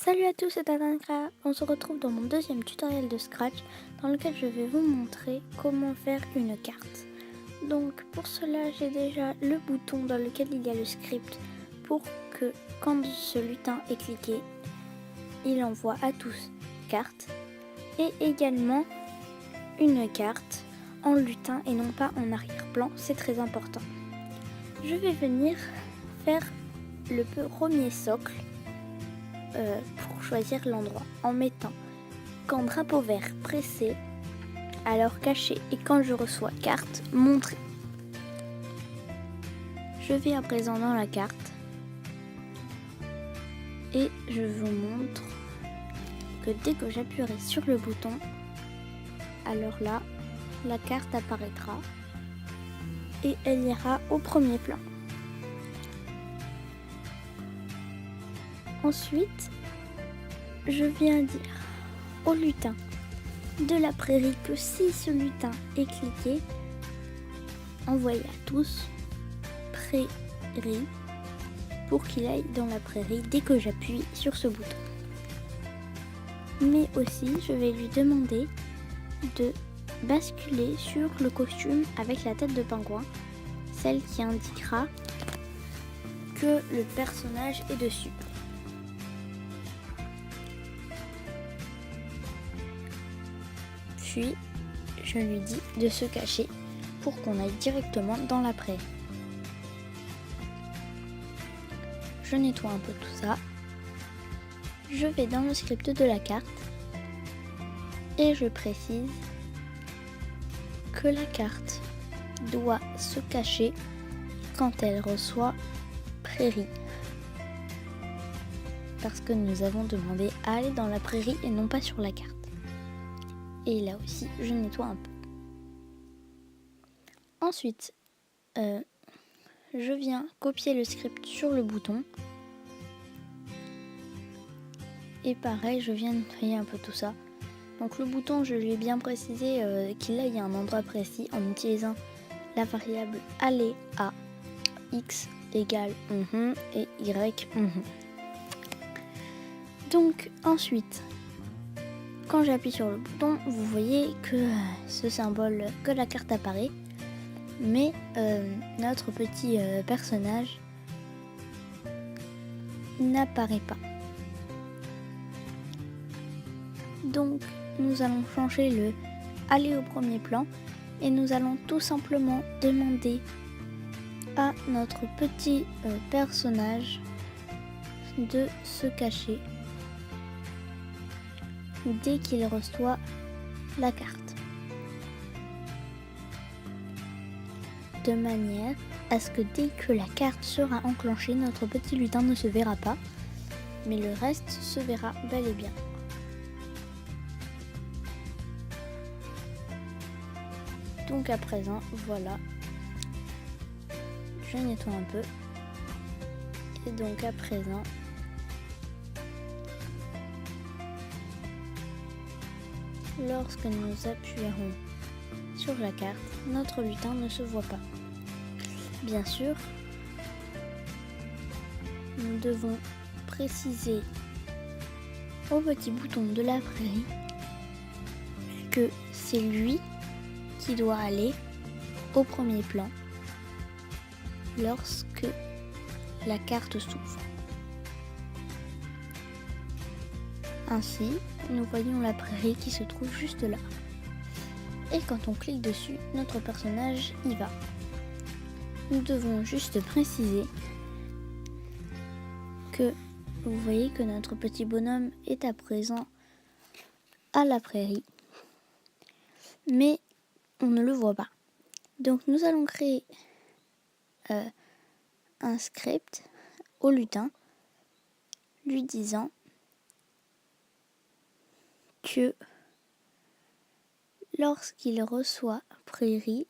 Salut à tous, c'est Tatanka. On se retrouve dans mon deuxième tutoriel de Scratch dans lequel je vais vous montrer comment faire une carte. Donc pour cela, j'ai déjà le bouton dans lequel il y a le script pour que quand ce lutin est cliqué, il envoie à tous carte et également une carte en lutin et non pas en arrière-plan, c'est très important. Je vais venir faire le premier socle pour choisir l'endroit en mettant quand drapeau vert pressé, alors caché et quand je reçois carte montré. Je vais à présent dans la carte et je vous montre que dès que j'appuierai sur le bouton, alors là, la carte apparaîtra et elle ira au premier plan. Ensuite, je viens dire au lutin de la prairie que si ce lutin est cliqué, envoyez à tous prairie pour qu'il aille dans la prairie dès que j'appuie sur ce bouton. Mais aussi, je vais lui demander de basculer sur le costume avec la tête de pingouin, celle qui indiquera que le personnage est dessus. Puis, je lui dis de se cacher pour qu'on aille directement dans la prairie. Je nettoie un peu tout ça. Je vais dans le script de la carte et je précise que la carte doit se cacher quand elle reçoit prairie. Parce que nous avons demandé à aller dans la prairie et non pas sur la carte. Et là aussi, je nettoie un peu. Ensuite, je viens copier le script sur le bouton. Et pareil, je viens nettoyer un peu tout ça. Donc le bouton, je lui ai bien précisé qu'il aille à un endroit précis en utilisant la variable aller à x égale et y . Donc ensuite, quand j'appuie sur le bouton, vous voyez que ce symbole, que la carte apparaît, mais notre petit personnage n'apparaît pas. Donc nous allons changer le aller au premier plan et nous allons tout simplement demander à notre petit personnage de se cacher dès qu'il reçoit la carte, de manière à ce que dès que la carte sera enclenchée, notre petit lutin ne se verra pas, mais le reste se verra bel et bien. Donc à présent, voilà, je nettoie un peu, et donc à présent, lorsque nous appuierons sur la carte, notre lutin ne se voit pas. Bien sûr, nous devons préciser au petit bouton de la prairie que c'est lui qui doit aller au premier plan lorsque la carte s'ouvre. Ainsi, nous voyons la prairie qui se trouve juste là. Et quand on clique dessus, notre personnage y va. Nous devons juste préciser que vous voyez que notre petit bonhomme est à présent à la prairie, mais on ne le voit pas. Donc nous allons créer un script au lutin lui disant que lorsqu'il reçoit prairie,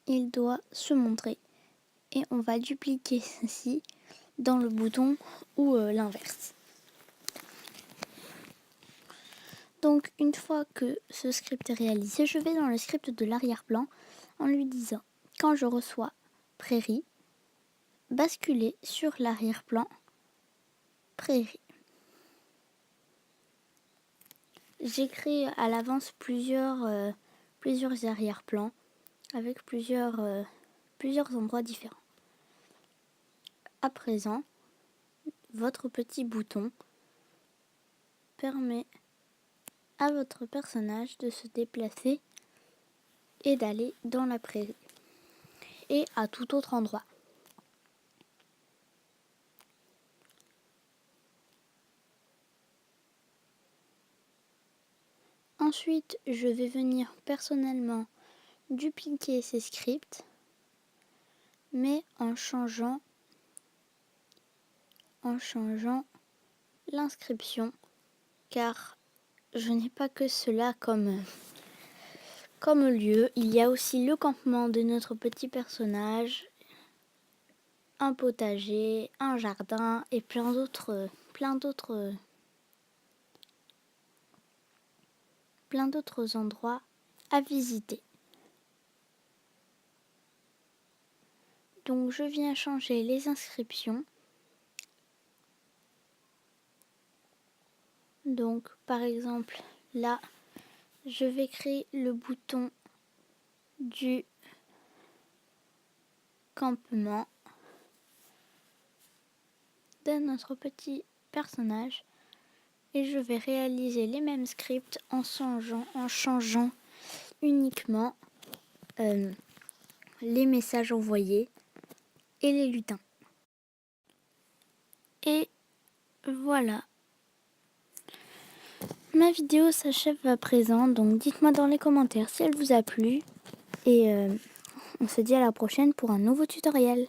il doit se montrer. Et on va dupliquer ceci dans le bouton ou l'inverse. Donc une fois que ce script est réalisé, je vais dans le script de l'arrière-plan en lui disant quand je reçois prairie, basculer sur l'arrière-plan prairie. J'ai créé à l'avance plusieurs arrière-plans avec plusieurs endroits différents. À présent, votre petit bouton permet à votre personnage de se déplacer et d'aller dans la prairie et à tout autre endroit. Ensuite, je vais venir personnellement dupliquer ces scripts, mais en changeant l'inscription, car je n'ai pas que cela comme lieu. Il y a aussi le campement de notre petit personnage, un potager, un jardin et plein d'autres endroits à visiter. Donc je viens changer les inscriptions. Donc par exemple là, je vais créer le bouton du campement de notre petit personnage et je vais réaliser les mêmes scripts en changeant uniquement les messages envoyés et les lutins. Et voilà. Ma vidéo s'achève à présent, donc dites-moi dans les commentaires si elle vous a plu et on se dit à la prochaine pour un nouveau tutoriel.